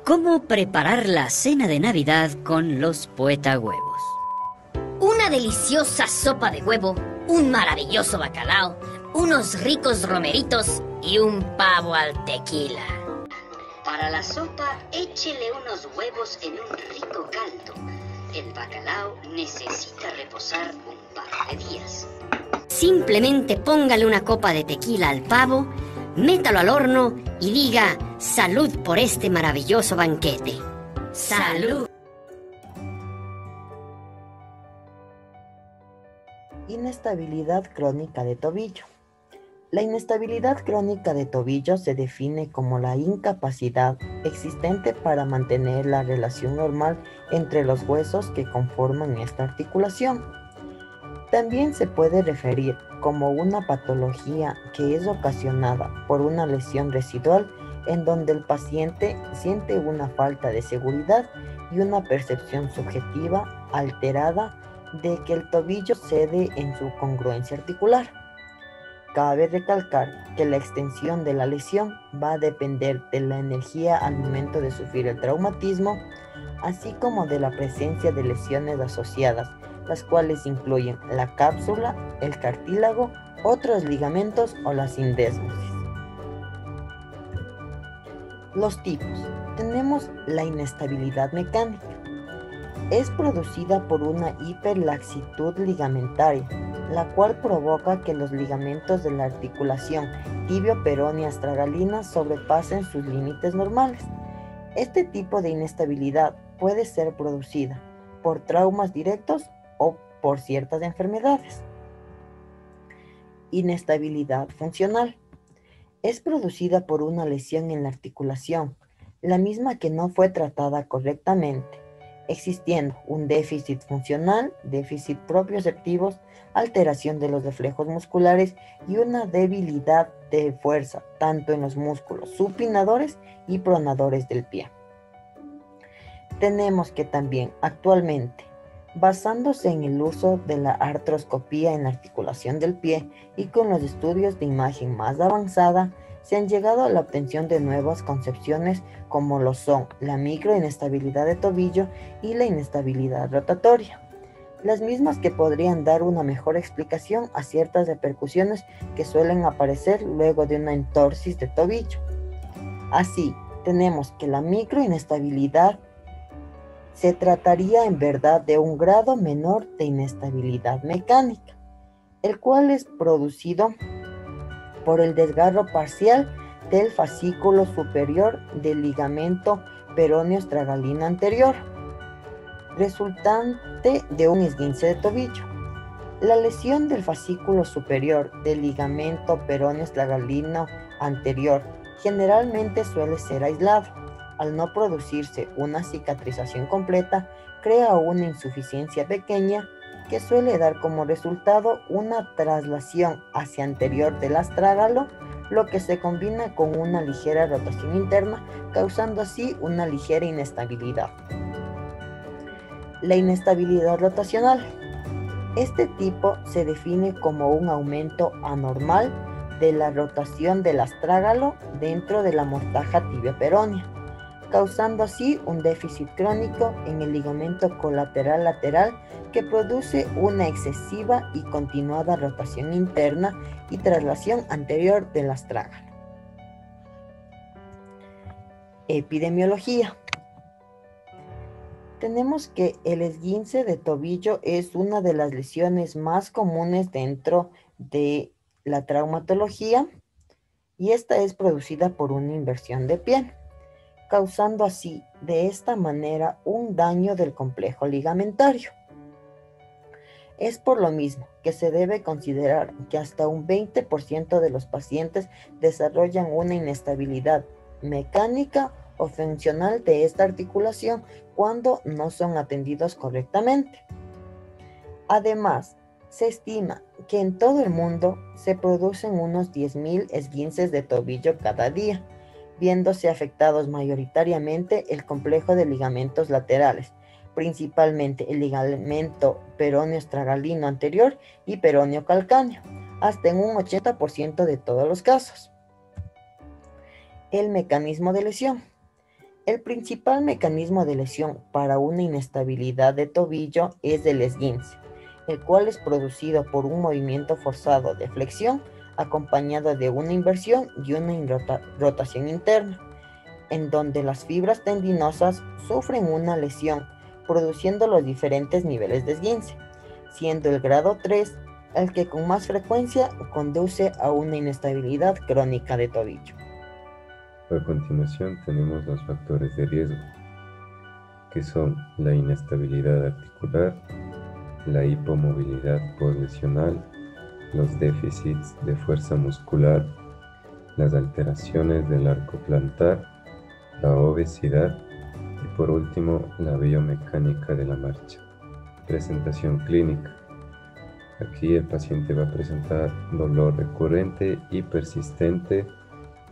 ¿Cómo preparar la cena de Navidad con los poeta huevos? Una deliciosa sopa de huevo, un maravilloso bacalao, unos ricos romeritos y un pavo al tequila. Para la sopa, échele unos huevos en un rico caldo. El bacalao necesita reposar un par de días. Simplemente póngale una copa de tequila al pavo, métalo al horno y diga salud por este maravilloso banquete. ¡Salud! Inestabilidad crónica de tobillo. La inestabilidad crónica de tobillo se define como la incapacidad existente para mantener la relación normal entre los huesos que conforman esta articulación. También se puede referir como una patología que es ocasionada por una lesión residual en donde el paciente siente una falta de seguridad y una percepción subjetiva alterada de que el tobillo cede en su congruencia articular. Cabe recalcar que la extensión de la lesión va a depender de la energía al momento de sufrir el traumatismo, así como de la presencia de lesiones asociadas, las cuales incluyen la cápsula, el cartílago, otros ligamentos o la sindesmosis. Los tipos. Tenemos la inestabilidad mecánica. Es producida por una hiperlaxitud ligamentaria, la cual provoca que los ligamentos de la articulación tibio-peronea astragalina sobrepasen sus límites normales. Este tipo de inestabilidad puede ser producida por traumas directos o por ciertas enfermedades. Inestabilidad funcional. Es producida por una lesión en la articulación, la misma que no fue tratada correctamente, existiendo un déficit funcional, déficit propioceptivos, alteración de los reflejos musculares y una debilidad de fuerza, tanto en los músculos supinadores y pronadores del pie. Tenemos que también actualmente, basándose en el uso de la artroscopía en la articulación del pie y con los estudios de imagen más avanzada, se han llegado a la obtención de nuevas concepciones como lo son la microinestabilidad de tobillo y la inestabilidad rotatoria, las mismas que podrían dar una mejor explicación a ciertas repercusiones que suelen aparecer luego de una entorsis de tobillo. Así, tenemos que la microinestabilidad se trataría en verdad de un grado menor de inestabilidad mecánica, el cual es producido por el desgarro parcial del fascículo superior del ligamento peroneo astragalino anterior, resultante de un esguince de tobillo. La lesión del fascículo superior del ligamento peroneo astragalino anterior generalmente suele ser aislado. Al no producirse una cicatrización completa, crea una insuficiencia pequeña que suele dar como resultado una traslación hacia anterior del astrágalo, lo que se combina con una ligera rotación interna, causando así una ligera inestabilidad. La inestabilidad rotacional. Este tipo se define como un aumento anormal de la rotación del astrágalo dentro de la mortaja tibio-peronea, causando así un déficit crónico en el ligamento colateral lateral que produce una excesiva y continuada rotación interna y traslación anterior del astrágalo. Epidemiología. Tenemos que el esguince de tobillo es una de las lesiones más comunes dentro de la traumatología y esta es producida por una inversión de pie, causando así de esta manera un daño del complejo ligamentario. Es por lo mismo que se debe considerar que hasta un 20% de los pacientes desarrollan una inestabilidad mecánica o funcional de esta articulación cuando no son atendidos correctamente. Además, se estima que en todo el mundo se producen unos 10.000 esguinces de tobillo cada día, viéndose afectados mayoritariamente el complejo de ligamentos laterales, principalmente el ligamento peroneo astragalino anterior y peroneo calcáneo, hasta en un 80% de todos los casos. El mecanismo de lesión. El principal mecanismo de lesión para una inestabilidad de tobillo es el esguince, el cual es producido por un movimiento forzado de flexión acompañado de una inversión y una rotación interna, en donde las fibras tendinosas sufren una lesión, produciendo los diferentes niveles de esguince, siendo el grado 3 el que con más frecuencia conduce a una inestabilidad crónica de tobillo. A continuación tenemos los factores de riesgo, que son la inestabilidad articular, la hipomovilidad postlesional, los déficits de fuerza muscular, las alteraciones del arco plantar, la obesidad y por último la biomecánica de la marcha. Presentación clínica. Aquí el paciente va a presentar dolor recurrente y persistente.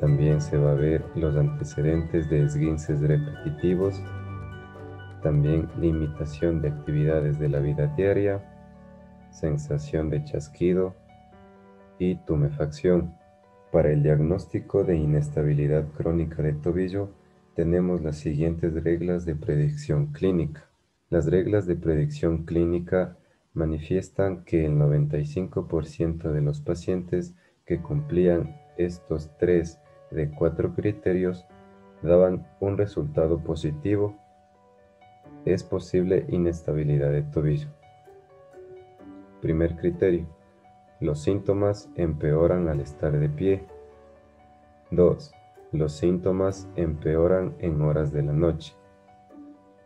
También se va a ver los antecedentes de esguinces repetitivos, también limitación de actividades de la vida diaria, sensación de chasquido y tumefacción. Para el diagnóstico de inestabilidad crónica de tobillo tenemos las siguientes reglas de predicción clínica. Las reglas de predicción clínica manifiestan que el 95% de los pacientes que cumplían estos 3 de 4 criterios daban un resultado positivo. Es posible inestabilidad de tobillo. Primer criterio: los síntomas empeoran al estar de pie. 2. Los síntomas empeoran en horas de la noche.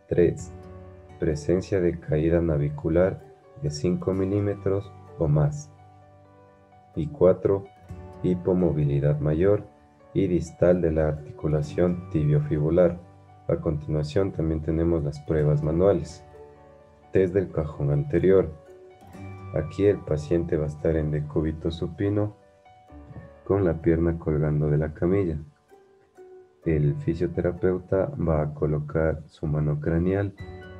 3. Presencia de caída navicular de 5 milímetros o más. Y 4. Hipomovilidad mayor y distal de la articulación tibiofibular. A continuación también tenemos las pruebas manuales. Test del cajón anterior. Aquí el paciente va a estar en decúbito supino con la pierna colgando de la camilla. El fisioterapeuta va a colocar su mano craneal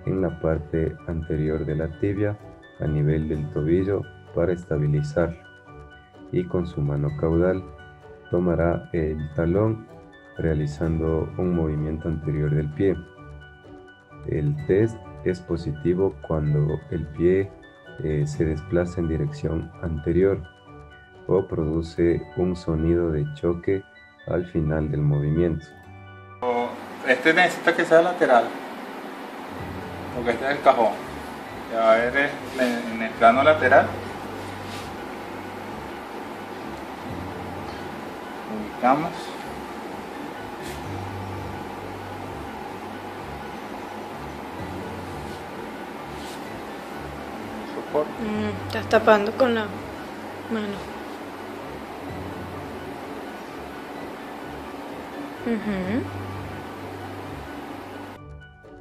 en la parte anterior de la tibia a nivel del tobillo para estabilizarlo, y con su mano caudal tomará el talón realizando un movimiento anterior del pie. El test es positivo cuando el pie se desplaza en dirección anterior o produce un sonido de choque al final del movimiento. Este necesita que sea lateral, porque este es el cajón. Ya va a ver en el plano lateral. Ubicamos. Soporte. Estás tapando con la mano.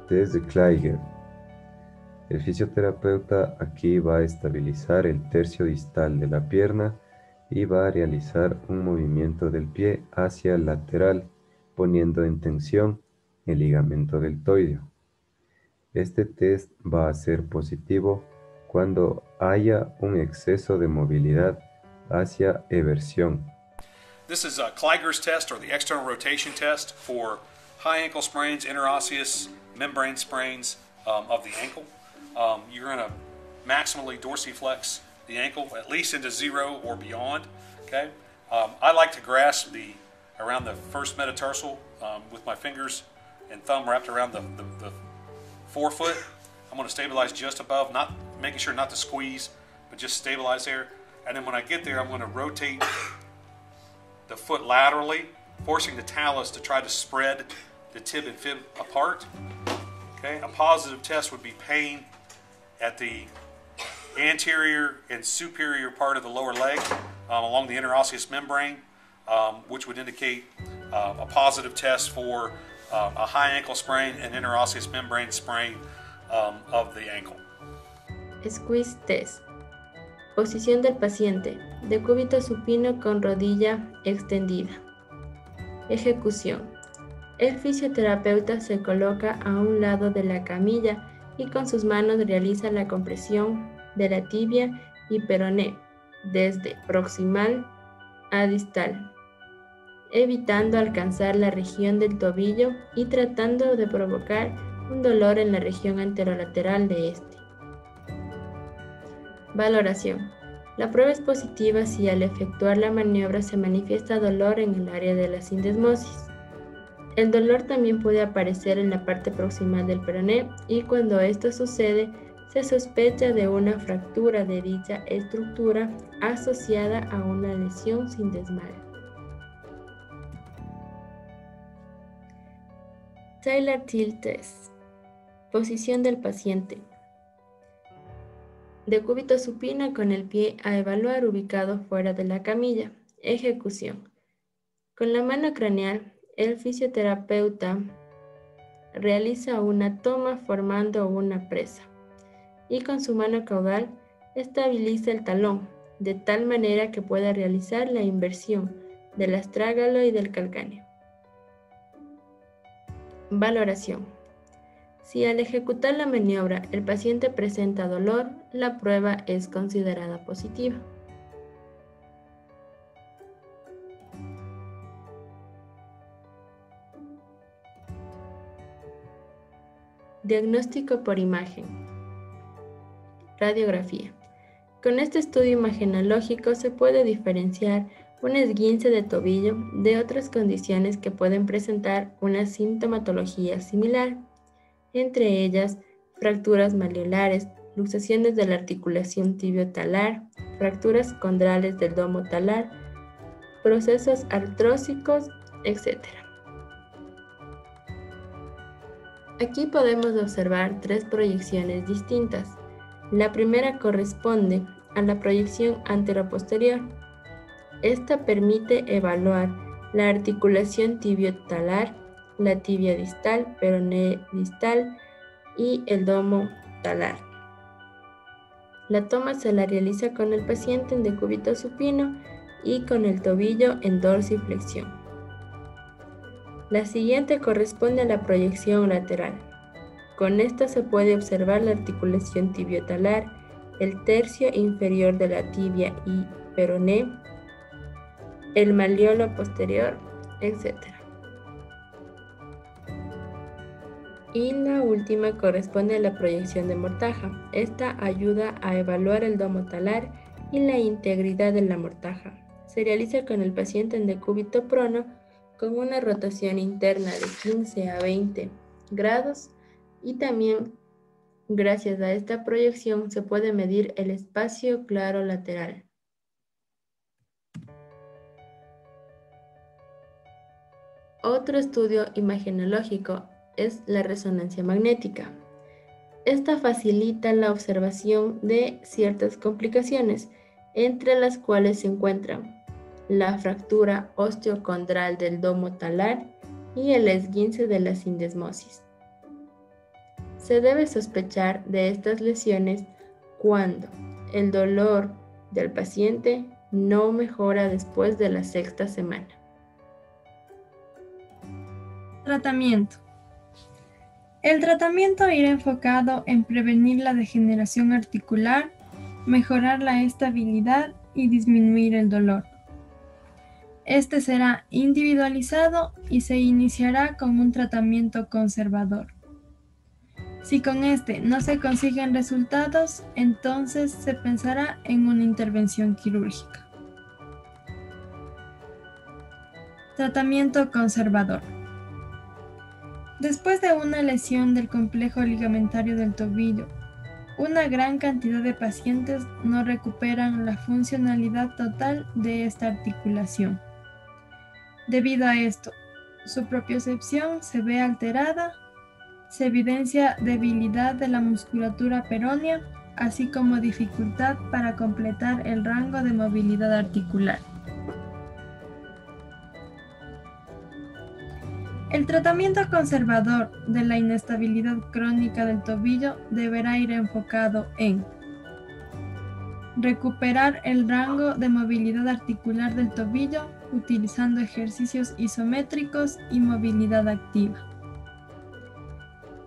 Test de Kleiger. El fisioterapeuta aquí va a estabilizar el tercio distal de la pierna y va a realizar un movimiento del pie hacia el lateral, poniendo en tensión el ligamento deltoideo. Este test va a ser positivo cuando haya un exceso de movilidad hacia eversión. This is Kleiger's test, or the external rotation test, for high ankle sprains, interosseous membrane sprains of the ankle. You're going to maximally dorsiflex the ankle, at least into 0 or beyond. Okay. I like to grasp around the first metatarsal with my fingers and thumb wrapped around the forefoot. I'm going to stabilize just above, not making sure not to squeeze, but just stabilize there. And then when I get there, I'm going to rotate the foot laterally, forcing the talus to try to spread the tib and fib apart. Okay. A positive test would be pain at the anterior and superior part of the lower leg along the interosseous membrane, which would indicate a positive test for a high ankle sprain and interosseous membrane sprain of the ankle. Squeeze test. Posición del paciente. Decúbito supino con rodilla extendida. Ejecución. El fisioterapeuta se coloca a un lado de la camilla y con sus manos realiza la compresión de la tibia y peroné desde proximal a distal. evitando alcanzar la región del tobillo y tratando de provocar un dolor en la región anterolateral de este. Valoración. La prueba es positiva si al efectuar la maniobra se manifiesta dolor en el área de la sindesmosis. El dolor también puede aparecer en la parte proximal del peroné y cuando esto sucede, se sospecha de una fractura de dicha estructura asociada a una lesión sindesmal. Taylor-Thiel Test. Posición del paciente. Decúbito supino con el pie a evaluar ubicado fuera de la camilla. Ejecución. Con la mano craneal, el fisioterapeuta realiza una toma formando una presa y con su mano caudal estabiliza el talón de tal manera que pueda realizar la inversión del astrágalo y del calcáneo. Valoración. Si al ejecutar la maniobra el paciente presenta dolor, la prueba es considerada positiva. Diagnóstico por imagen. Radiografía. Con este estudio imagenológico se puede diferenciar un esguince de tobillo de otras condiciones que pueden presentar una sintomatología similar, entre ellas fracturas malleolares, luxaciones de la articulación tibio-talar, fracturas condrales del domo talar, procesos artrósicos, etc. Aquí podemos observar tres proyecciones distintas. La primera corresponde a la proyección anteroposterior. Esta permite evaluar la articulación tibio-talar, la tibia distal, peroné distal y el domo talar. La toma se la realiza con el paciente en decúbito supino y con el tobillo en dorsiflexión. La siguiente corresponde a la proyección lateral. Con esta se puede observar la articulación tibio-talar, el tercio inferior de la tibia y peroné, el malleolo posterior, etc. Y la última corresponde a la proyección de mortaja. Esta ayuda a evaluar el domo talar y la integridad de la mortaja. Se realiza con el paciente en decúbito prono con una rotación interna de 15 a 20 grados y también gracias a esta proyección se puede medir el espacio claro lateral. Otro estudio imagenológico es la resonancia magnética. Esta facilita la observación de ciertas complicaciones, entre las cuales se encuentran la fractura osteocondral del domo talar y el esguince de la sindesmosis. Se debe sospechar de estas lesiones cuando el dolor del paciente no mejora después de la sexta semana. Tratamiento. El tratamiento irá enfocado en prevenir la degeneración articular, mejorar la estabilidad y disminuir el dolor. Este será individualizado y se iniciará con un tratamiento conservador. Si con este no se consiguen resultados, entonces se pensará en una intervención quirúrgica. Tratamiento conservador. Después de una lesión del complejo ligamentario del tobillo, una gran cantidad de pacientes no recuperan la funcionalidad total de esta articulación. Debido a esto, su propiocepción se ve alterada, se evidencia debilidad de la musculatura peronea, así como dificultad para completar el rango de movilidad articular. El tratamiento conservador de la inestabilidad crónica del tobillo deberá ir enfocado en recuperar el rango de movilidad articular del tobillo utilizando ejercicios isométricos y movilidad activa.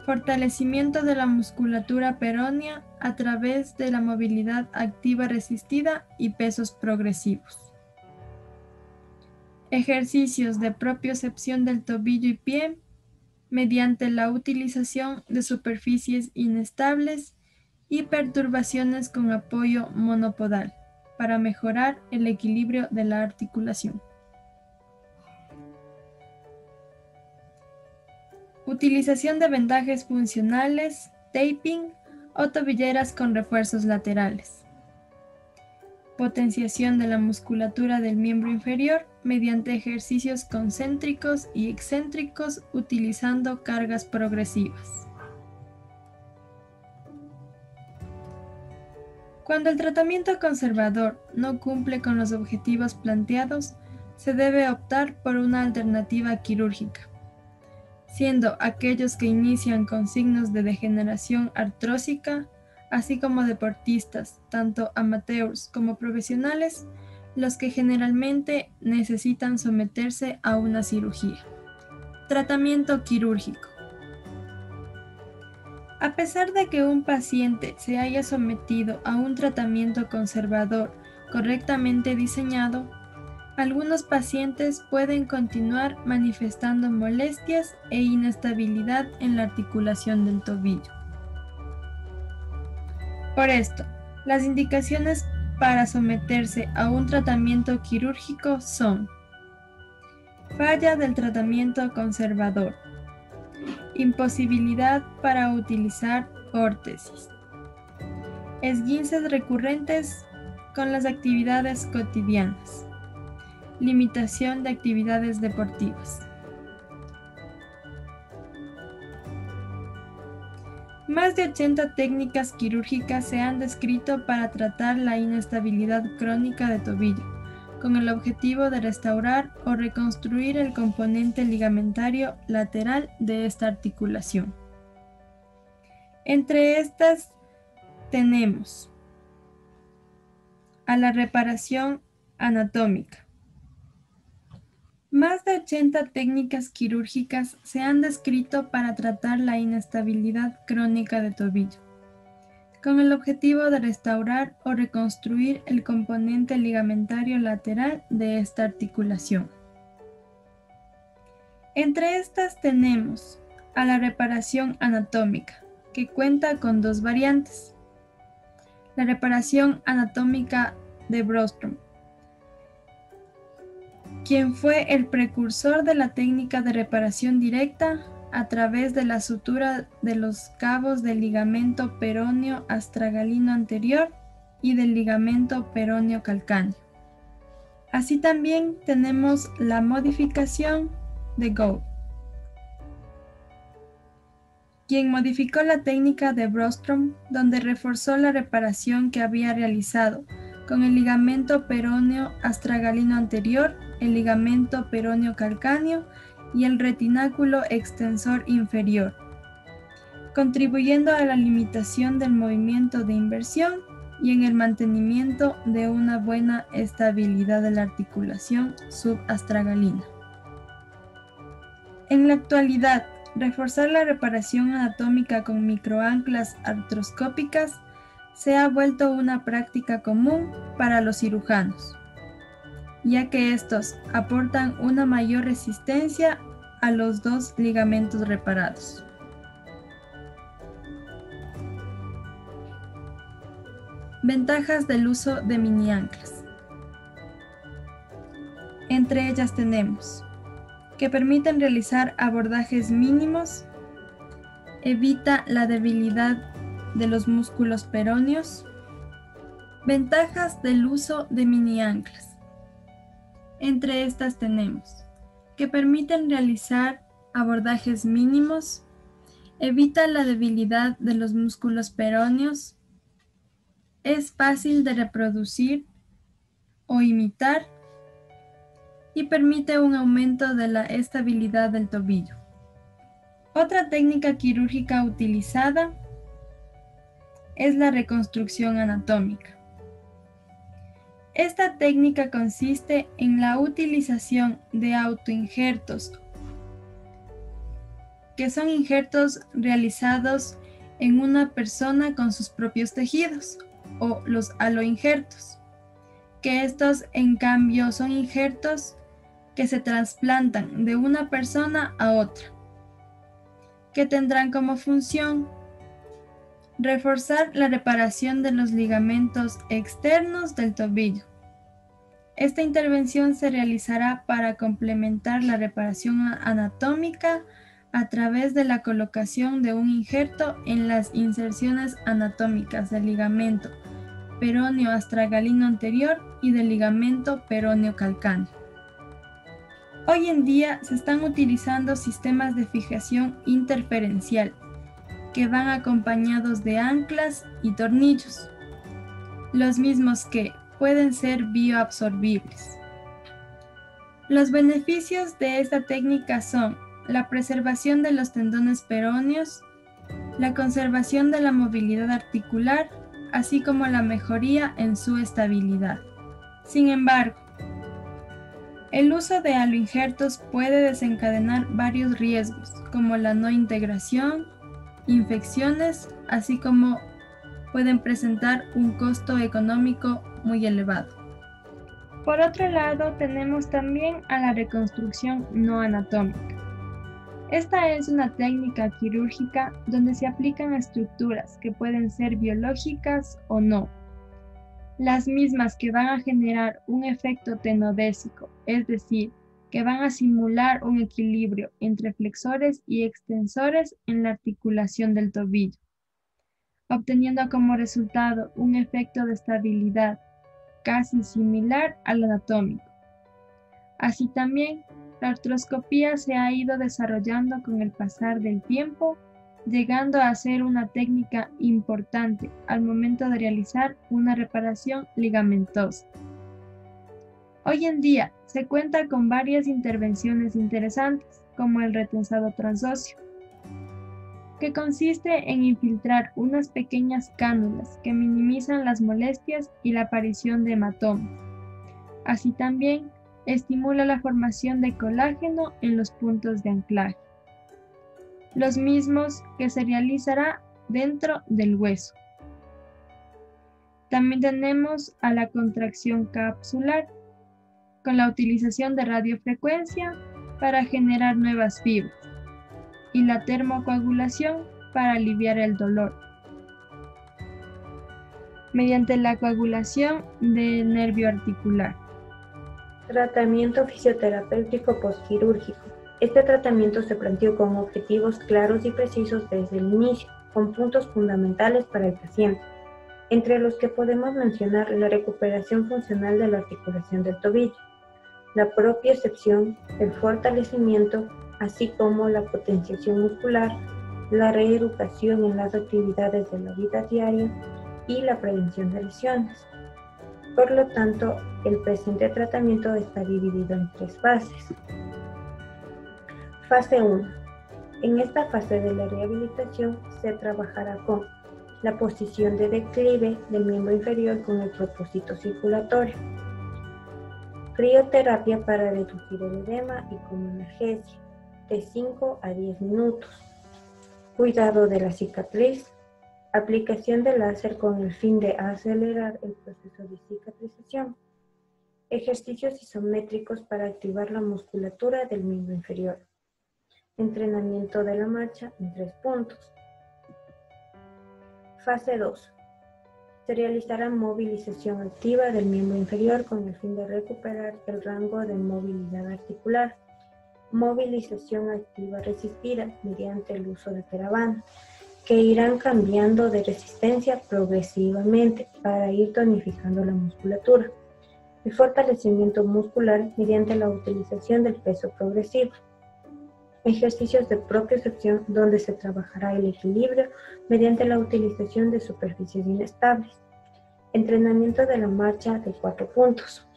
Fortalecimiento de la musculatura peronea a través de la movilidad activa resistida y pesos progresivos. ejercicios de propiocepción del tobillo y pie mediante la utilización de superficies inestables y perturbaciones con apoyo monopodal para mejorar el equilibrio de la articulación. Utilización de vendajes funcionales, taping o tobilleras con refuerzos laterales. Potenciación de la musculatura del miembro inferior mediante ejercicios concéntricos y excéntricos utilizando cargas progresivas. Cuando el tratamiento conservador no cumple con los objetivos planteados, se debe optar por una alternativa quirúrgica, siendo aquellos que inician con signos de degeneración artrósica, así como deportistas, tanto amateurs como profesionales, los que generalmente necesitan someterse a una cirugía. Tratamiento quirúrgico. A pesar de que un paciente se haya sometido a un tratamiento conservador correctamente diseñado, algunos pacientes pueden continuar manifestando molestias e inestabilidad en la articulación del tobillo. Por esto, las indicaciones para someterse a un tratamiento quirúrgico son: falla del tratamiento conservador, imposibilidad para utilizar órtesis, esguinces recurrentes con las actividades cotidianas, limitación de actividades deportivas. Más de 80 técnicas quirúrgicas se han descrito para tratar la inestabilidad crónica de tobillo, con el objetivo de restaurar o reconstruir el componente ligamentario lateral de esta articulación. Entre estas tenemos a la reparación anatómica. Más de 80 técnicas quirúrgicas se han descrito para tratar la inestabilidad crónica de tobillo, con el objetivo de restaurar o reconstruir el componente ligamentario lateral de esta articulación. Entre estas tenemos a la reparación anatómica, que cuenta con dos variantes. La reparación anatómica de Brostrom, quien fue el precursor de la técnica de reparación directa a través de la sutura de los cabos del ligamento peroneo astragalino anterior y del ligamento peroneo calcáneo. Así también tenemos la modificación de Gould, quien modificó la técnica de Brostrom, donde reforzó la reparación que había realizado con el ligamento peroneo astragalino anterior, el ligamento peroneo calcáneo y el retináculo extensor inferior, contribuyendo a la limitación del movimiento de inversión y en el mantenimiento de una buena estabilidad de la articulación subastragalina. En la actualidad, reforzar la reparación anatómica con microanclas artroscópicas se ha vuelto una práctica común para los cirujanos, ya que estos aportan una mayor resistencia a los dos ligamentos reparados. Ventajas del uso de mini anclas. Entre ellas tenemos que permiten realizar abordajes mínimos, evita la debilidad de los músculos peroneos. Ventajas del uso de mini anclas. Entre estas tenemos que permiten realizar abordajes mínimos, evita la debilidad de los músculos peroneos, es fácil de reproducir o imitar y permite un aumento de la estabilidad del tobillo. Otra técnica quirúrgica utilizada es la reconstrucción anatómica. Esta técnica consiste en la utilización de autoinjertos, que son injertos realizados en una persona con sus propios tejidos, o los aloinjertos, que estos en cambio son injertos que se trasplantan de una persona a otra, que tendrán como función reforzar la reparación de los ligamentos externos del tobillo. Esta intervención se realizará para complementar la reparación anatómica a través de la colocación de un injerto en las inserciones anatómicas del ligamento peroneo astragalino anterior y del ligamento peroneo calcáneo. Hoy en día se están utilizando sistemas de fijación interferencial que van acompañados de anclas y tornillos, los mismos que pueden ser bioabsorbibles. Los beneficios de esta técnica son la preservación de los tendones peroneos, la conservación de la movilidad articular, así como la mejoría en su estabilidad. Sin embargo, el uso de aloinjertos puede desencadenar varios riesgos, como la no integración, infecciones, así como pueden presentar un costo económico muy elevado. Por otro lado, tenemos también a la reconstrucción no anatómica. Esta es una técnica quirúrgica donde se aplican estructuras que pueden ser biológicas o no, las mismas que van a generar un efecto tenodésico, es decir, que van a simular un equilibrio entre flexores y extensores en la articulación del tobillo, obteniendo como resultado un efecto de estabilidad casi similar al anatómico. Así también, la artroscopía se ha ido desarrollando con el pasar del tiempo, llegando a ser una técnica importante al momento de realizar una reparación ligamentosa. Hoy en día se cuenta con varias intervenciones interesantes, como el retensado transóseo, que consiste en infiltrar unas pequeñas cánulas que minimizan las molestias y la aparición de hematomas. Así también, estimula la formación de colágeno en los puntos de anclaje, los mismos que se realizará dentro del hueso. También tenemos a la contracción capsular, con la utilización de radiofrecuencia para generar nuevas fibras, y la termocoagulación para aliviar el dolor, mediante la coagulación del nervio articular. Tratamiento fisioterapéutico postquirúrgico. Este tratamiento se planteó con objetivos claros y precisos desde el inicio, con puntos fundamentales para el paciente, entre los que podemos mencionar la recuperación funcional de la articulación del tobillo, la propiocepción, el fortalecimiento, así como la potenciación muscular, la reeducación en las actividades de la vida diaria y la prevención de lesiones. Por lo tanto, el presente tratamiento está dividido en 3 fases. Fase 1. En esta fase de la rehabilitación se trabajará con la posición de declive del miembro inferior con el propósito circulatorio, crioterapia para reducir el edema y como analgesia, de 5 a 10 minutos, cuidado de la cicatriz, aplicación de láser con el fin de acelerar el proceso de cicatrización, ejercicios isométricos para activar la musculatura del miembro inferior, entrenamiento de la marcha en 3 puntos. Fase 2. Se realizará movilización activa del miembro inferior con el fin de recuperar el rango de movilidad articular. Movilización activa resistida mediante el uso de TheraBand, que irán cambiando de resistencia progresivamente para ir tonificando la musculatura. El fortalecimiento muscular mediante la utilización del peso progresivo. Ejercicios de propiocepción donde se trabajará el equilibrio mediante la utilización de superficies inestables. Entrenamiento de la marcha de 4 puntos.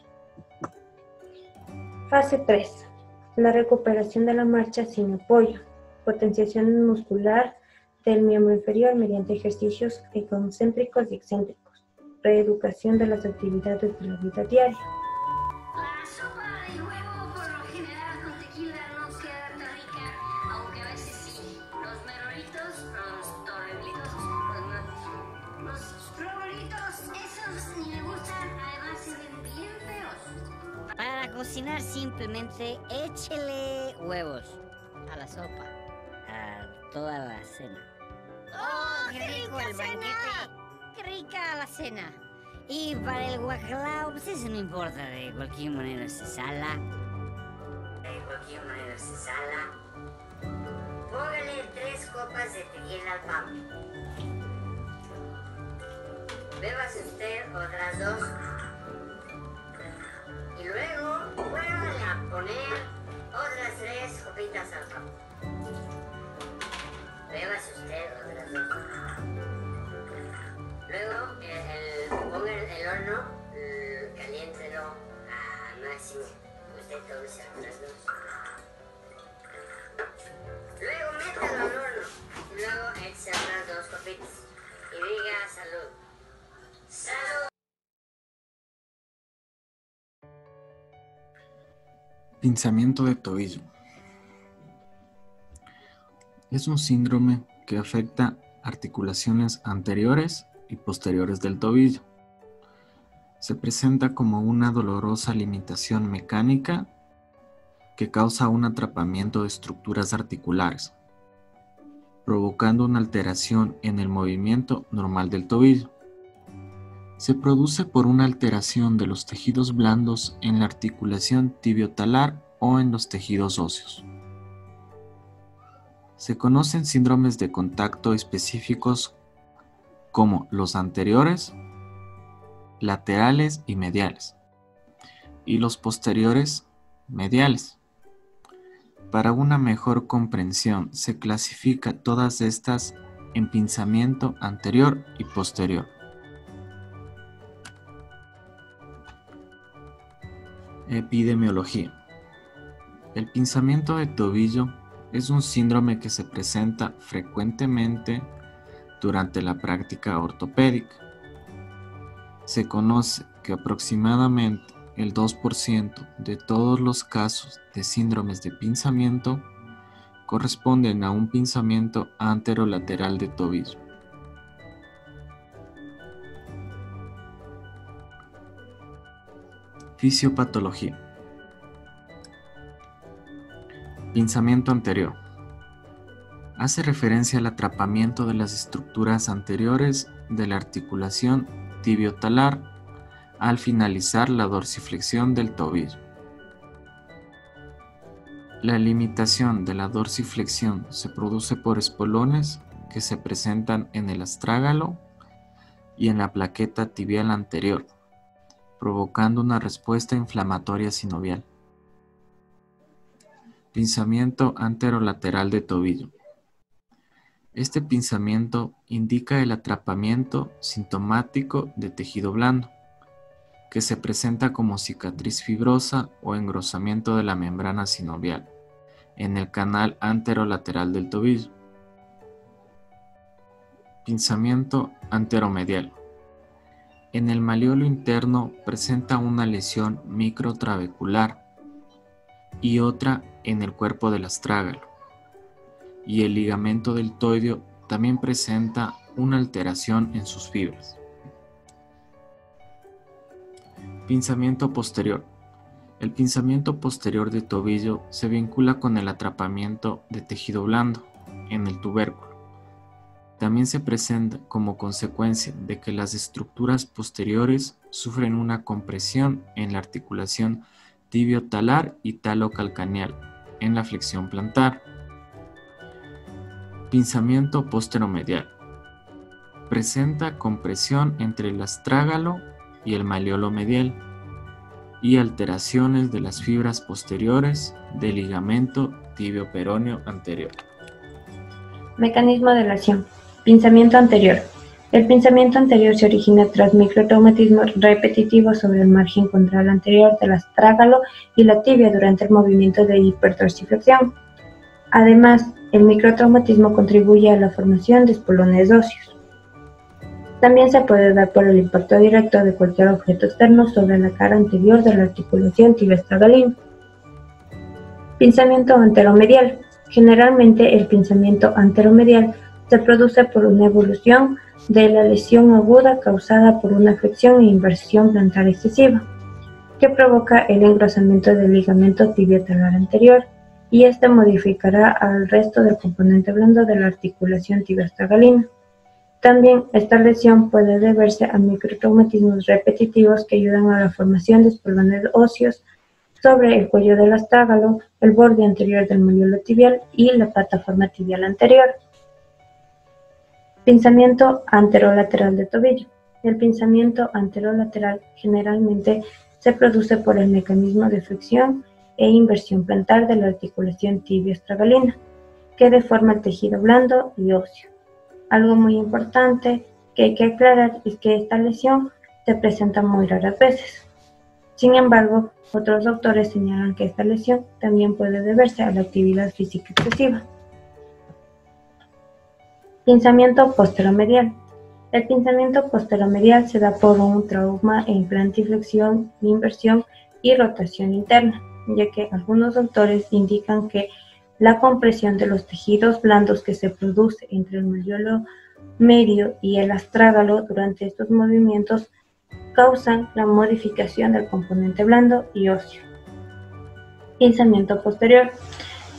Fase 3. La recuperación de la marcha sin apoyo. Potenciación muscular del miembro inferior mediante ejercicios concéntricos y excéntricos. Reeducación de las actividades de la vida diaria. La sopa de huevo por lo general con tequila no queda tan rica, aunque a veces sí. Los merolitos, los torrelitos, los esos ni me gustan, además se ven bien feos. Para cocinar simplemente échele huevos a la sopa, a toda la cena. ¡Oh, qué rico el banquete! ¡Qué rica la cena! Y para el bacalao, pues eso no importa, de cualquier manera se sala. Póngale 3 copas de tequila al pavo. Bébase usted otras 2. Y luego vuélvale a poner otras 3 copitas al pavo. Bébase usted otras 2. Luego ponga el horno, caliéntelo a máximo. Usted tómese otras 2. Luego métalo al horno. Y luego eche otras 2 copitas. Y diga salud. ¡Salud! Pinzamiento de tobillo. Es un síndrome que afecta articulaciones anteriores y posteriores del tobillo. Se presenta como una dolorosa limitación mecánica que causa un atrapamiento de estructuras articulares, provocando una alteración en el movimiento normal del tobillo. Se produce por una alteración de los tejidos blandos en la articulación tibiotalar o en los tejidos óseos. Se conocen síndromes de contacto específicos como los anteriores, laterales y mediales, y los posteriores mediales. Para una mejor comprensión, se clasifica todas estas en pinzamiento anterior y posterior. Epidemiología. El pinzamiento de tobillo es un síndrome que se presenta frecuentemente durante la práctica ortopédica. Se conoce que aproximadamente el 2% de todos los casos de síndromes de pinzamiento corresponden a un pinzamiento anterolateral de tobillo. Fisiopatología. Pinzamiento anterior. Hace referencia al atrapamiento de las estructuras anteriores de la articulación tibiotalar al finalizar la dorsiflexión del tobillo. La limitación de la dorsiflexión se produce por espolones que se presentan en el astrágalo y en la plaqueta tibial anterior, provocando una respuesta inflamatoria sinovial. Pinzamiento anterolateral de tobillo. Este pinzamiento indica el atrapamiento sintomático de tejido blando, que se presenta como cicatriz fibrosa o engrosamiento de la membrana sinovial en el canal anterolateral del tobillo. Pinzamiento anteromedial. En el maleolo interno presenta una lesión microtrabecular y otra en el cuerpo del astrágalo, y el ligamento deltoideo también presenta una alteración en sus fibras. Pinzamiento posterior. El pinzamiento posterior de tobillo se vincula con el atrapamiento de tejido blando en el tubérculo. También se presenta como consecuencia de que las estructuras posteriores sufren una compresión en la articulación tibiotalar y talocalcaneal en la flexión plantar. Pinzamiento posteromedial. Presenta compresión entre el astrágalo y el maleolo medial y alteraciones de las fibras posteriores del ligamento tibio-peroneo anterior. Mecanismo de lesión. Pinzamiento anterior. El pinzamiento anterior se origina tras microtraumatismos repetitivos sobre el margen contral anterior del astrágalo y la tibia durante el movimiento de hiperdorsiflexión. Además, el microtraumatismo contribuye a la formación de espolones óseos. También se puede dar por el impacto directo de cualquier objeto externo sobre la cara anterior de la articulación tibio-astragalina. Pinzamiento anteromedial. Generalmente el pinzamiento anteromedial se produce por una evolución de la lesión aguda causada por una flexión e inversión plantar excesiva. que provoca el engrosamiento del ligamento tibio-talar anterior, y este modificará al resto del componente blando de la articulación tibio-astragalina. También esta lesión puede deberse a microtraumatismos repetitivos que ayudan a la formación de espolones óseos sobre el cuello del astrágalo, el borde anterior del moliolo tibial y la plataforma tibial anterior. Pinzamiento anterolateral de tobillo. El pinzamiento anterolateral generalmente se produce por el mecanismo de flexión e inversión plantar de la articulación tibio-astragalina, que deforma el tejido blando y óseo. Algo muy importante que hay que aclarar es que esta lesión se presenta muy raras veces. Sin embargo, otros autores señalan que esta lesión también puede deberse a la actividad física excesiva. Pinzamiento posteromedial. El pinzamiento posteromedial se da por un trauma en plantiflexión, inversión y rotación interna, ya que algunos autores indican que la compresión de los tejidos blandos que se produce entre el moliolo medio y el astrágalo durante estos movimientos causan la modificación del componente blando y óseo. Pinzamiento posterior.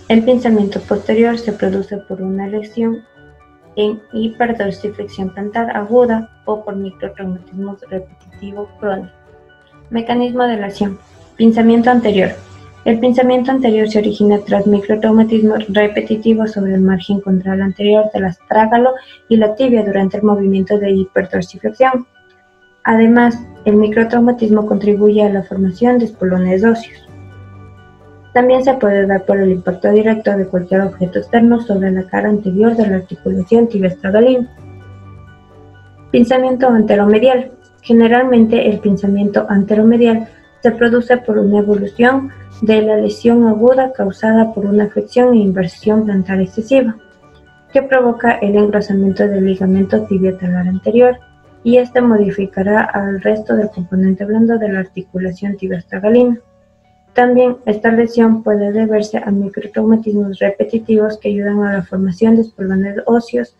El pinzamiento posterior se produce por una lesión en hiperdorsiflexión plantar aguda o por microtraumatismos repetitivo crónico. Mecanismo de lesión. Pinzamiento anterior. El pinzamiento anterior se origina tras microtraumatismos repetitivos sobre el margen contral anterior del astrágalo y la tibia durante el movimiento de hiperdorsiflexión. Además, el microtraumatismo contribuye a la formación de espolones óseos. También se puede dar por el impacto directo de cualquier objeto externo sobre la cara anterior de la articulación tibio-astragalina. Pinzamiento anteromedial. Generalmente el pinzamiento anteromedial se produce por una evolución de la lesión aguda causada por una flexión e inversión plantar excesiva, que provoca el engrosamiento del ligamento tibio-talar anterior, y este modificará al resto del componente blando de la articulación tibio-astragalina. También esta lesión puede deberse a microtraumatismos repetitivos que ayudan a la formación de espolones óseos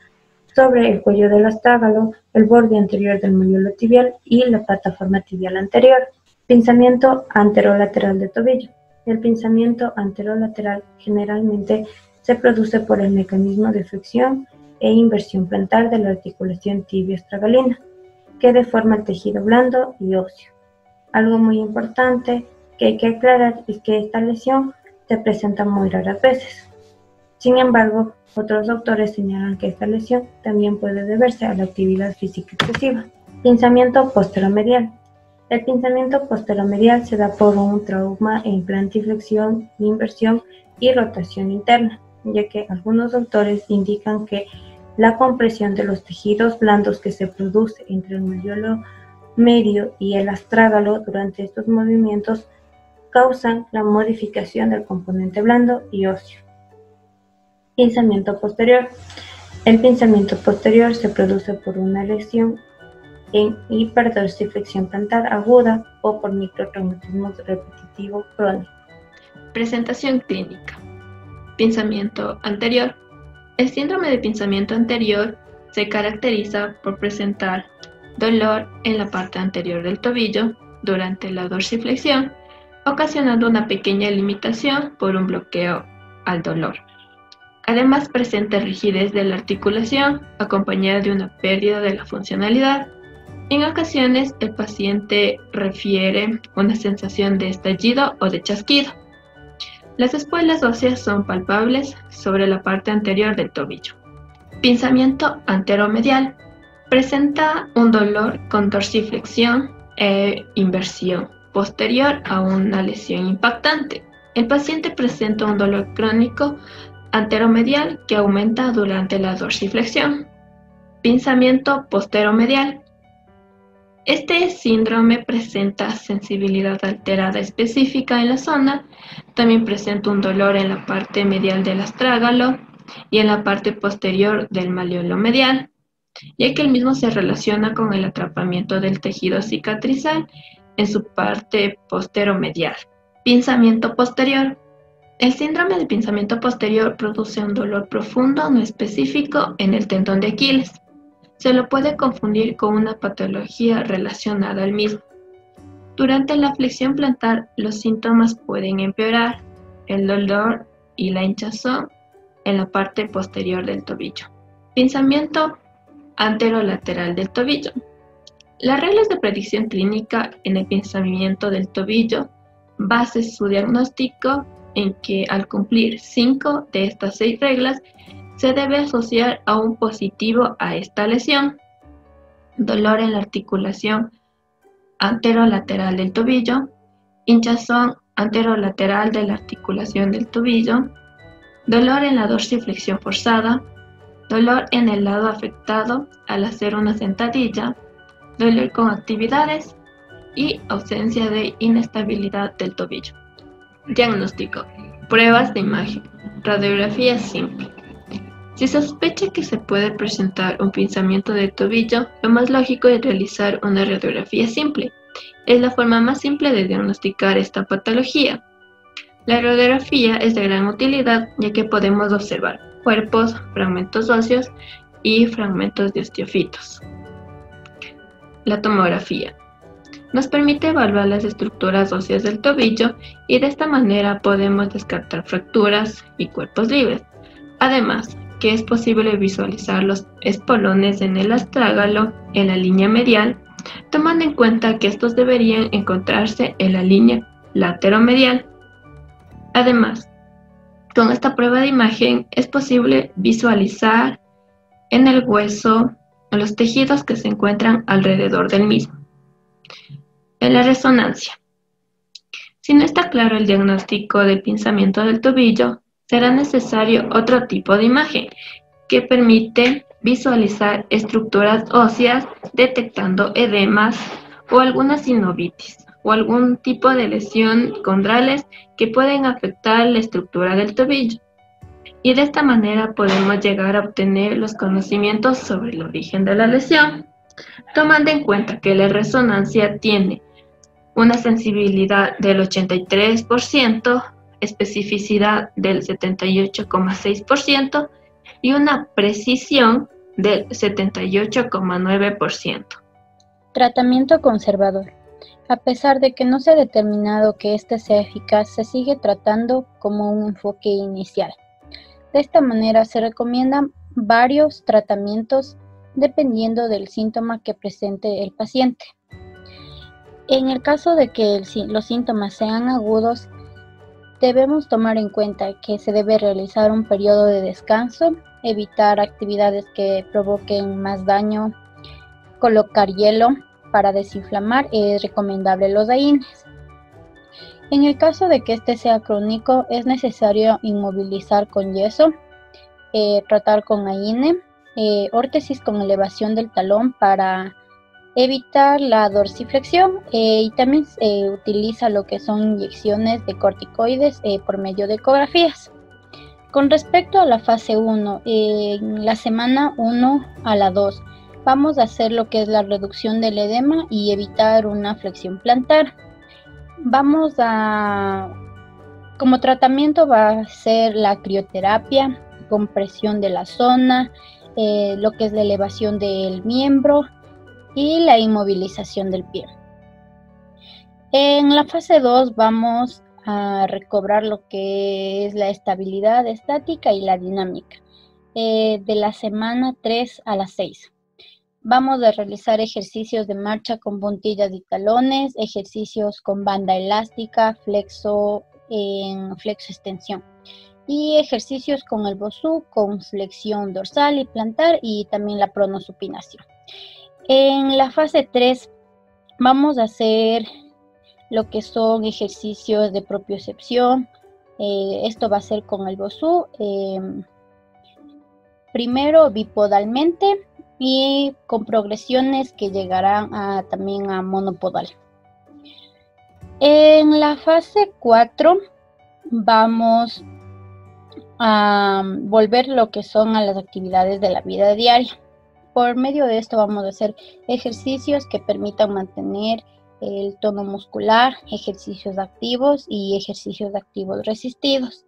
sobre el cuello del astrágalo, el borde anterior del moliolo tibial y la plataforma tibial anterior. Pinzamiento anterolateral de tobillo. El pinzamiento anterolateral generalmente se produce por el mecanismo de flexión e inversión plantar de la articulación tibio-astragalina, que deforma el tejido blando y óseo. Algo muy importante que hay que aclarar es que esta lesión se presenta muy raras veces. Sin embargo, otros autores señalan que esta lesión también puede deberse a la actividad física excesiva. Pinzamiento posteromedial. El pinzamiento posteromedial se da por un trauma en plantiflexión, inversión y rotación interna, ya que algunos autores indican que la compresión de los tejidos blandos que se produce entre el moliolo medio y el astrágalo durante estos movimientos causan la modificación del componente blando y óseo. Pinzamiento posterior. El pinzamiento posterior se produce por una lesión en hiperdorsiflexión plantar aguda o por microtraumatismos repetitivo crónico. Presentación clínica. Pinzamiento anterior. El síndrome de pinzamiento anterior se caracteriza por presentar dolor en la parte anterior del tobillo durante la dorsiflexión, ocasionando una pequeña limitación por un bloqueo al dolor. Además presenta rigidez de la articulación acompañada de una pérdida de la funcionalidad. En ocasiones el paciente refiere una sensación de estallido o de chasquido. Las espuelas óseas son palpables sobre la parte anterior del tobillo. Pinzamiento anteromedial. Presenta un dolor con dorsiflexión e inversión posterior a una lesión impactante. El paciente presenta un dolor crónico anteromedial que aumenta durante la dorsiflexión. Pinzamiento posteromedial. Este síndrome presenta sensibilidad alterada específica en la zona, también presenta un dolor en la parte medial del astrágalo y en la parte posterior del moliolo medial, ya que el mismo se relaciona con el atrapamiento del tejido cicatrizal en su parte posteromedial. Pinzamiento posterior. El síndrome de pinzamiento posterior produce un dolor profundo no específico en el tendón de Aquiles. Se lo puede confundir con una patología relacionada al mismo. Durante la flexión plantar, los síntomas pueden empeorar, el dolor y la hinchazón en la parte posterior del tobillo. Pinzamiento anterolateral del tobillo. Las reglas de predicción clínica en el pinzamiento del tobillo basa su diagnóstico en que al cumplir 5 de estas 6 reglas se debe asociar a un positivo a esta lesión: dolor en la articulación anterolateral del tobillo, hinchazón anterolateral de la articulación del tobillo, dolor en la dorsiflexión forzada, dolor en el lado afectado al hacer una sentadilla, dolor con actividades y ausencia de inestabilidad del tobillo. Diagnóstico. Pruebas de imagen. Radiografía simple. Si se sospecha que se puede presentar un pinzamiento del tobillo, lo más lógico es realizar una radiografía simple. Es la forma más simple de diagnosticar esta patología. La radiografía es de gran utilidad ya que podemos observar cuerpos, fragmentos óseos y fragmentos de osteofitos. La tomografía nos permite evaluar las estructuras óseas del tobillo y de esta manera podemos descartar fracturas y cuerpos libres. Además, que es posible visualizar los espolones en el astrágalo en la línea medial, tomando en cuenta que estos deberían encontrarse en la línea lateromedial. Además, con esta prueba de imagen es posible visualizar en el hueso los tejidos que se encuentran alrededor del mismo. En la resonancia. Si no está claro el diagnóstico del pinzamiento del tobillo, será necesario otro tipo de imagen que permite visualizar estructuras óseas detectando edemas o alguna sinovitis o algún tipo de lesión condrales que pueden afectar la estructura del tobillo. Y de esta manera podemos llegar a obtener los conocimientos sobre el origen de la lesión, tomando en cuenta que la resonancia tiene una sensibilidad del 83%, especificidad del 78,6% y una precisión del 78,9%. Tratamiento conservador. A pesar de que no se ha determinado que este sea eficaz, se sigue tratando como un enfoque inicial. De esta manera se recomiendan varios tratamientos dependiendo del síntoma que presente el paciente. En el caso de que los síntomas sean agudos, debemos tomar en cuenta que se debe realizar un periodo de descanso, evitar actividades que provoquen más daño, colocar hielo para desinflamar. Es recomendable los AINES. En el caso de que este sea crónico, es necesario inmovilizar con yeso, tratar con AINE, órtesis con elevación del talón para evitar la dorsiflexión, y también se utiliza lo que son inyecciones de corticoides por medio de ecografías. Con respecto a la fase 1, en la semana 1 a la 2 vamos a hacer lo que es la reducción del edema y evitar una flexión plantar. Como tratamiento va a ser la crioterapia, compresión de la zona, lo que es la elevación del miembro y la inmovilización del pie. En la fase 2 vamos a recobrar lo que es la estabilidad estática y la dinámica, de la semana 3 a la 6. Vamos a realizar ejercicios de marcha con puntillas y talones, ejercicios con banda elástica, flexo extensión, y ejercicios con el BOSU, con flexión dorsal y plantar, y también la pronosupinación. En la fase 3 vamos a hacer lo que son ejercicios de propiocepción. Esto va a ser con el BOSU, primero bipodalmente y con progresiones que llegarán también a monopodal. En la fase 4 vamos a volver lo que son a las actividades de la vida diaria. Por medio de esto vamos a hacer ejercicios que permitan mantener el tono muscular, ejercicios activos y ejercicios activos resistidos.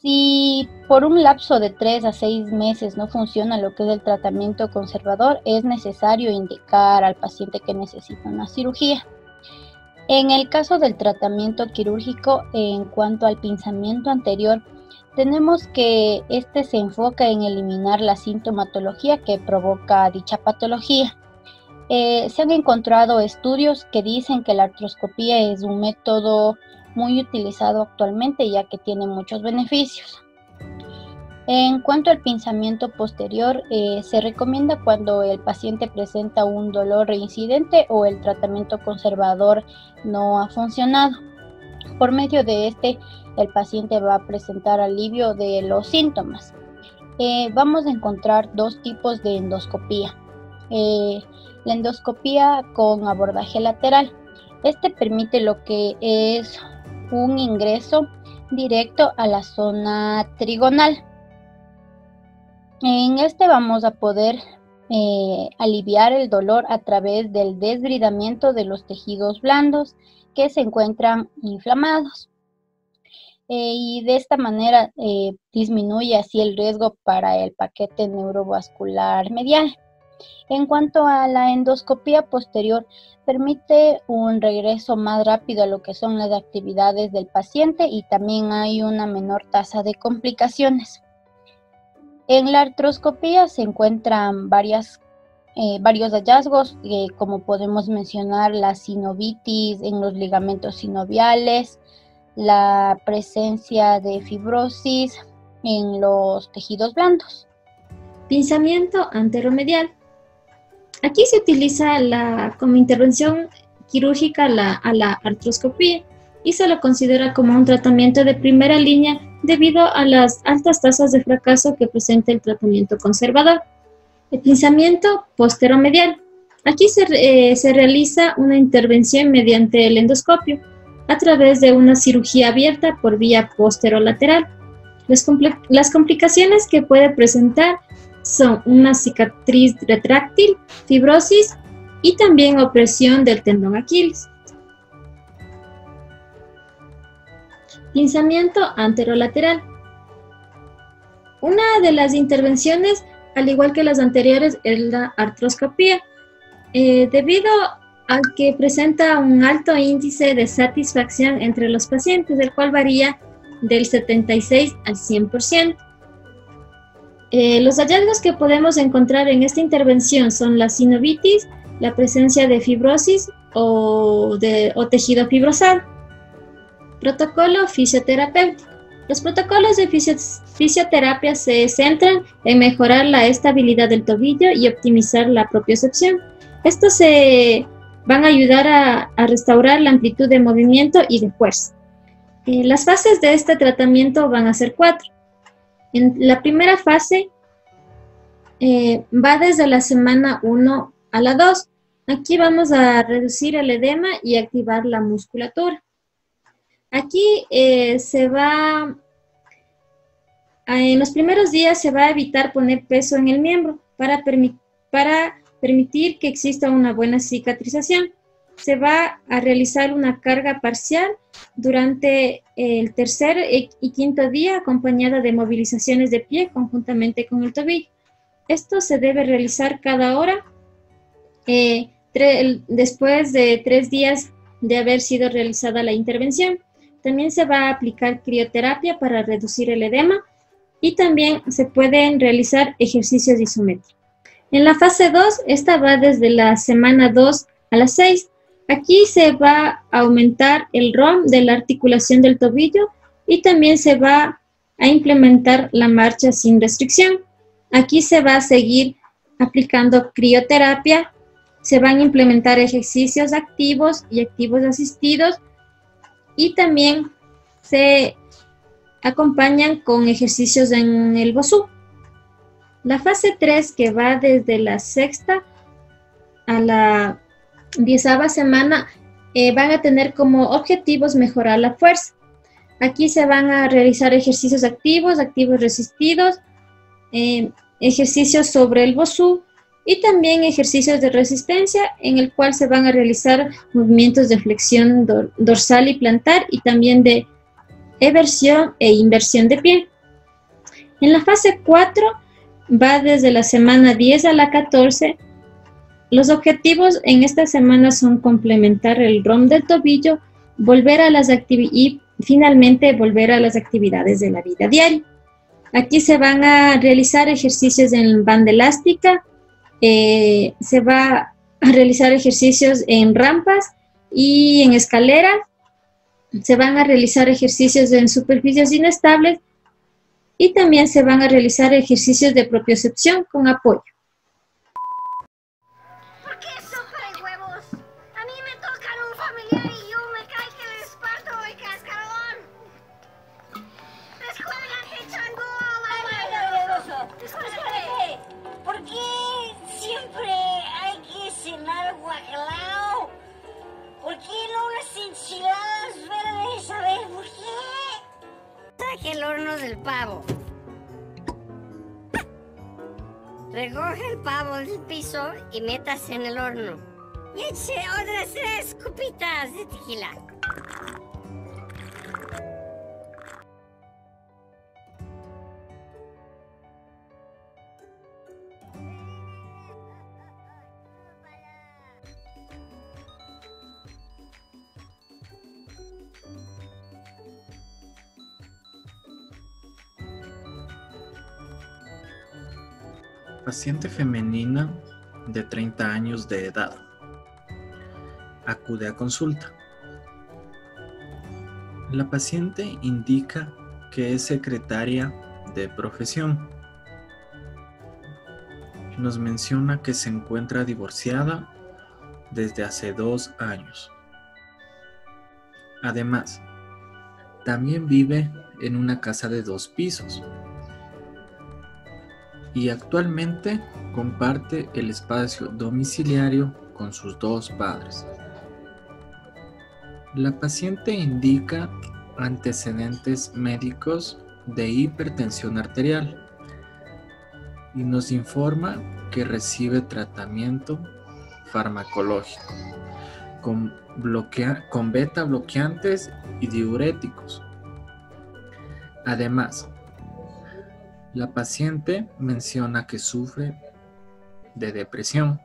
Si por un lapso de 3 a 6 meses no funciona lo que es el tratamiento conservador, es necesario indicar al paciente que necesita una cirugía. En el caso del tratamiento quirúrgico, en cuanto al pinzamiento anterior, tenemos que este se enfoca en eliminar la sintomatología que provoca dicha patología. Se han encontrado estudios que dicen que la artroscopía es un método muy utilizado actualmente, ya que tiene muchos beneficios. En cuanto al pinzamiento posterior, se recomienda cuando el paciente presenta un dolor reincidente o el tratamiento conservador no ha funcionado. Por medio de este, el paciente va a presentar alivio de los síntomas. Vamos a encontrar dos tipos de endoscopía. La endoscopía con abordaje lateral. Este permite lo que es un ingreso directo a la zona trigonal. En este vamos a poder aliviar el dolor a través del desbridamiento de los tejidos blandos que se encuentran inflamados. Y de esta manera disminuye así el riesgo para el paquete neurovascular medial. En cuanto a la endoscopía posterior, permite un regreso más rápido a lo que son las actividades del paciente y también hay una menor tasa de complicaciones. En la artroscopía se encuentran varios hallazgos, como podemos mencionar la sinovitis en los ligamentos sinoviales, la presencia de fibrosis en los tejidos blandos. Pinzamiento anteromedial. Aquí se utiliza como intervención quirúrgica a la artroscopía y se lo considera como un tratamiento de primera línea debido a las altas tasas de fracaso que presenta el tratamiento conservador. El pinzamiento posteromedial. Aquí se realiza una intervención mediante el endoscopio a través de una cirugía abierta por vía posterolateral. Las complicaciones que puede presentar son una cicatriz retráctil, fibrosis y también opresión del tendón Aquiles. Pinzamiento anterolateral. Una de las intervenciones, al igual que las anteriores, es la artroscopía. Debido a que presenta un alto índice de satisfacción entre los pacientes, el cual varía del 76 al 100%. Los hallazgos que podemos encontrar en esta intervención son la sinovitis, la presencia de fibrosis o tejido fibrosado. Protocolo fisioterapéutico. Los protocolos de fisioterapia se centran en mejorar la estabilidad del tobillo y optimizar la propiocepción. Estos se van a ayudar a restaurar la amplitud de movimiento y de fuerza. Las fases de este tratamiento van a ser 4. En la primera fase va desde la semana 1 a la 2. Aquí vamos a reducir el edema y activar la musculatura. Aquí en los primeros días se va a evitar poner peso en el miembro para permitir que exista una buena cicatrización. Se va a realizar una carga parcial durante el tercer y quinto día acompañada de movilizaciones de pie conjuntamente con el tobillo. Esto se debe realizar cada hora después de 3 días de haber sido realizada la intervención. También se va a aplicar crioterapia para reducir el edema y también se pueden realizar ejercicios isométricos. En la fase 2, esta va desde la semana 2 a la 6. Aquí se va a aumentar el ROM de la articulación del tobillo y también se va a implementar la marcha sin restricción. Aquí se va a seguir aplicando crioterapia, se van a implementar ejercicios activos y activos asistidos y también se acompañan con ejercicios en el BOSU. La fase 3, que va desde la 6ª a la 10ª semana, van a tener como objetivos mejorar la fuerza. Aquí se van a realizar ejercicios activos, activos resistidos, ejercicios sobre el BOSU y también ejercicios de resistencia en el cual se van a realizar movimientos de flexión dorsal y plantar y también de eversión e inversión de pie. En la fase 4 va desde la semana 10 a la 14. Los objetivos en esta semana son complementar el ROM del tobillo, y finalmente volver a las actividades de la vida diaria. Aquí se van a realizar ejercicios en banda elástica, se va a realizar ejercicios en rampas y en escaleras, se van a realizar ejercicios en superficies inestables y también se van a realizar ejercicios de propiocepción con apoyo. ¿Por qué sopa de huevos? A mí me tocan un familiar y yo me cae que les parto el cascarón. Les juegan echando Escúchame, ¿por qué siempre hay que cenar guacalao? ¿Por qué no unas enchiladas verdes? A ver, ¿por qué? Saque el horno del pavo. Recoge el pavo del piso y métase en el horno. Y eche otras 3 copitas de tequila. Paciente femenina de 30 años de edad. Acude a consulta. La paciente indica que es secretaria de profesión. Nos menciona que se encuentra divorciada desde hace 2 años. Además, también vive en una casa de 2 pisos. Y actualmente comparte el espacio domiciliario con sus 2 padres. La paciente indica antecedentes médicos de hipertensión arterial y nos informa que recibe tratamiento farmacológico con beta bloqueantes y diuréticos. Además, la paciente menciona que sufre de depresión.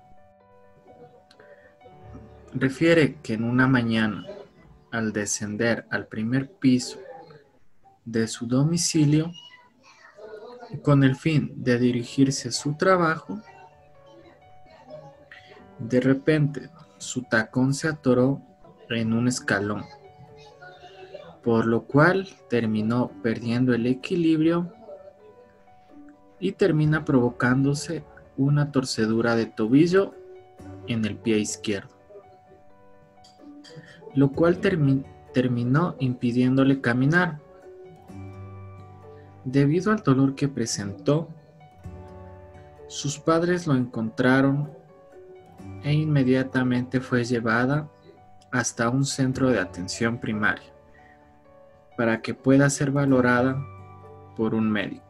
Refiere que en una mañana, al descender al primer piso de su domicilio, con el fin de dirigirse a su trabajo, de repente su tacón se atoró en un escalón, por lo cual terminó perdiendo el equilibrio y termina provocándose una torcedura de tobillo en el pie izquierdo, lo cual terminó impidiéndole caminar. Debido al dolor que presentó, sus padres lo encontraron e inmediatamente fue llevada hasta un centro de atención primaria para que pueda ser valorada por un médico.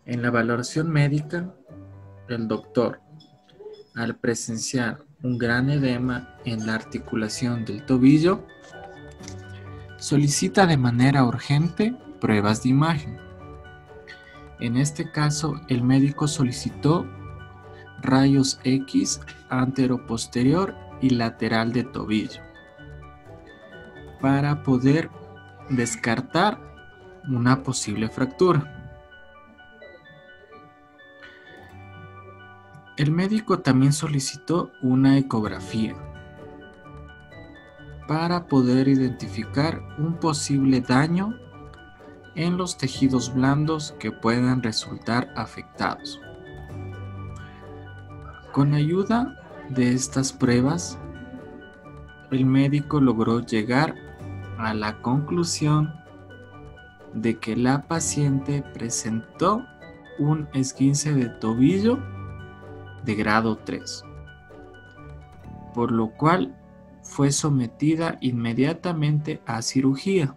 En la valoración médica, el doctor, al presenciar un gran edema en la articulación del tobillo, solicita de manera urgente pruebas de imagen. En este caso, el médico solicitó rayos X anteroposterior y lateral de tobillo para poder descartar una posible fractura. El médico también solicitó una ecografía para poder identificar un posible daño en los tejidos blandos que puedan resultar afectados. Con ayuda de estas pruebas, el médico logró llegar a la conclusión de que la paciente presentó un esguince de tobillo de grado 3, por lo cual fue sometida inmediatamente a cirugía.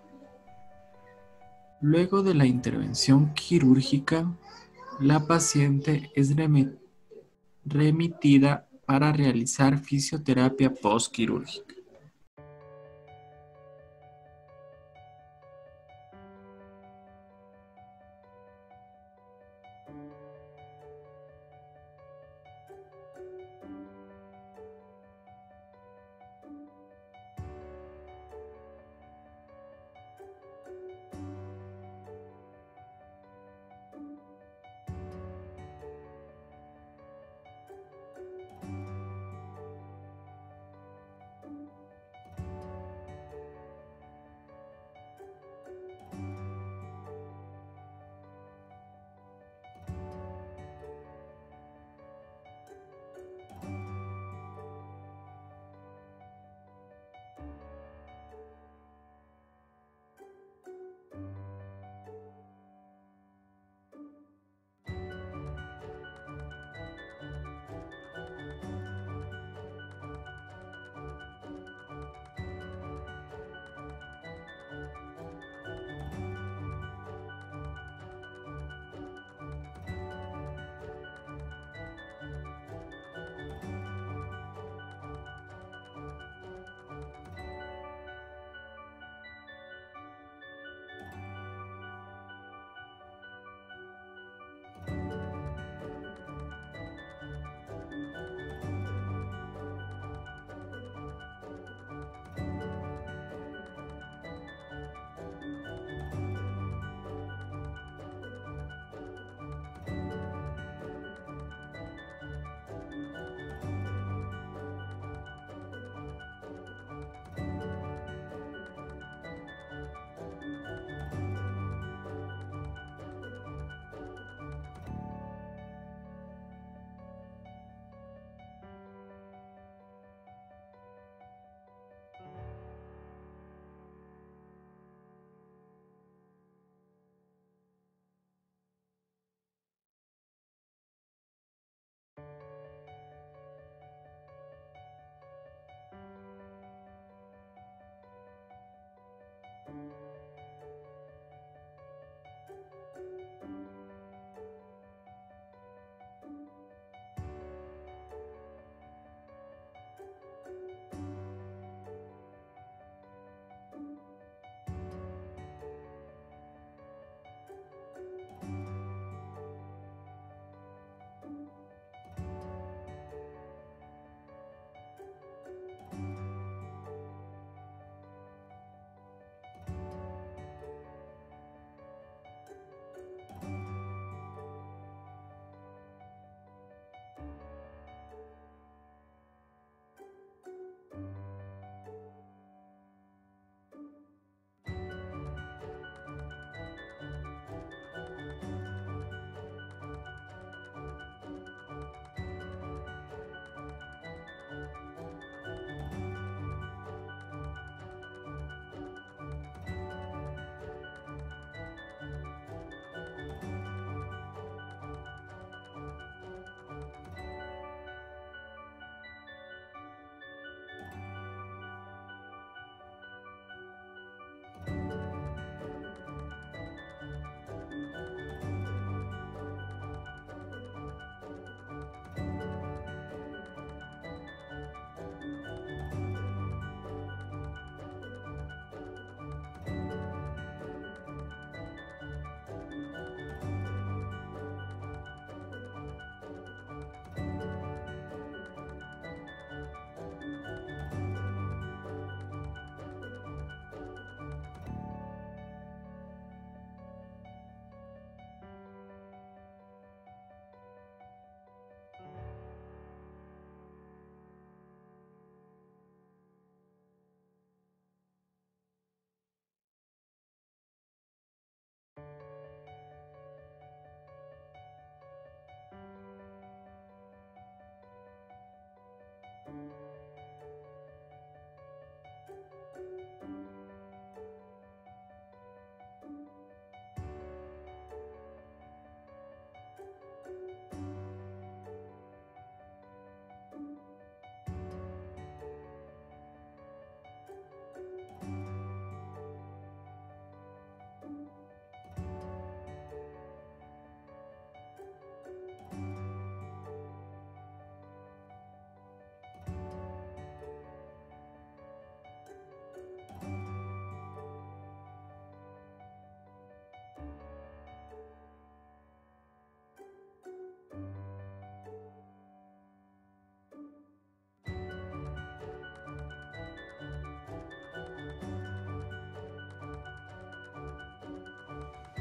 Luego de la intervención quirúrgica, la paciente es remitida para realizar fisioterapia postquirúrgica.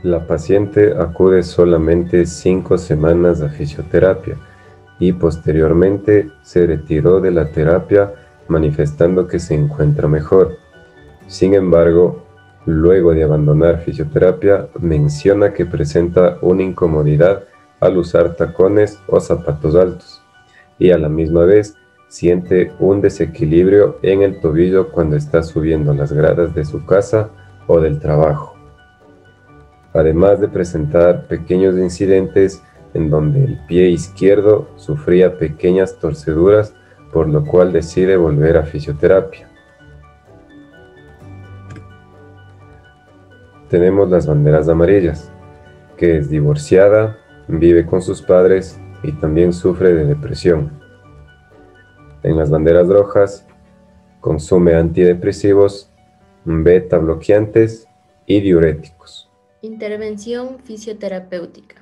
La paciente acude solamente 5 semanas a fisioterapia y posteriormente se retiró de la terapia manifestando que se encuentra mejor. Sin embargo, luego de abandonar fisioterapia, menciona que presenta una incomodidad al usar tacones o zapatos altos y a la misma vez siente un desequilibrio en el tobillo cuando está subiendo las gradas de su casa o del trabajo. Además de presentar pequeños incidentes en donde el pie izquierdo sufría pequeñas torceduras, por lo cual decide volver a fisioterapia. Tenemos las banderas amarillas, que es divorciada, vive con sus padres y también sufre de depresión. En las banderas rojas, consume antidepresivos, beta bloqueantes y diuréticos. Intervención fisioterapéutica.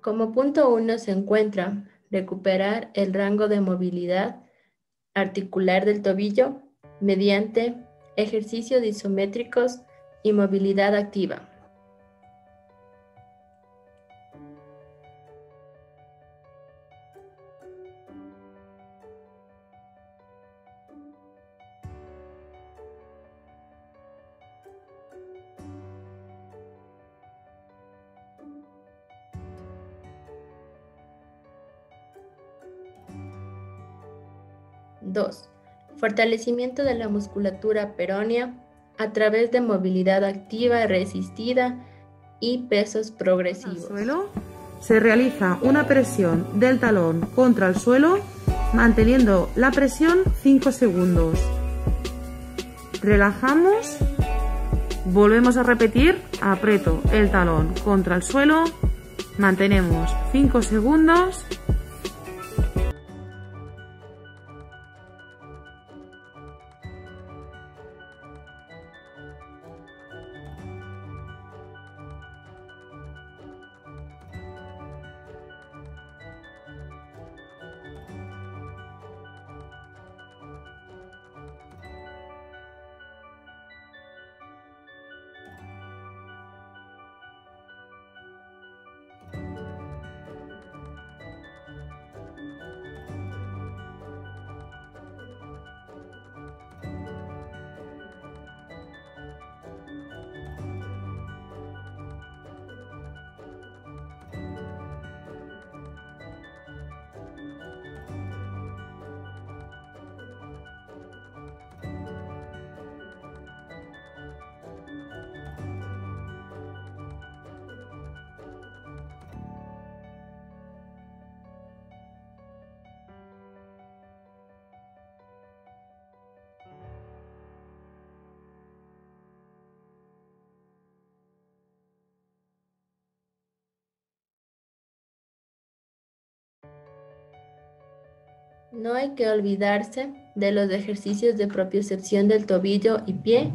Como punto 1 se encuentra recuperar el rango de movilidad articular del tobillo mediante ejercicios isométricos y movilidad activa. Dos, fortalecimiento de la musculatura peronea a través de movilidad activa resistida y pesos progresivos. Al suelo, se realiza una presión del talón contra el suelo, manteniendo la presión 5 segundos. Relajamos, volvemos a repetir, aprieto el talón contra el suelo, mantenemos 5 segundos. No hay que olvidarse de los ejercicios de propiocepción del tobillo y pie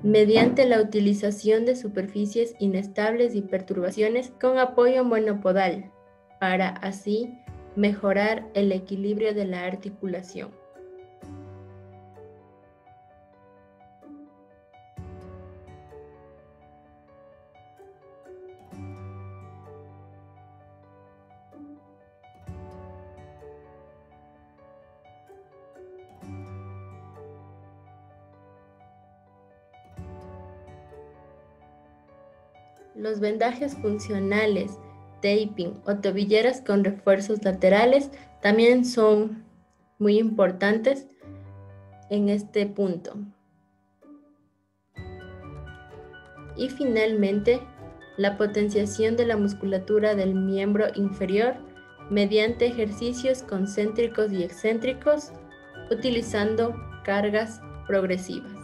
mediante la utilización de superficies inestables y perturbaciones con apoyo monopodal, para así mejorar el equilibrio de la articulación. Los vendajes funcionales, taping o tobilleras con refuerzos laterales también son muy importantes en este punto. Y finalmente, la potenciación de la musculatura del miembro inferior mediante ejercicios concéntricos y excéntricos utilizando cargas progresivas.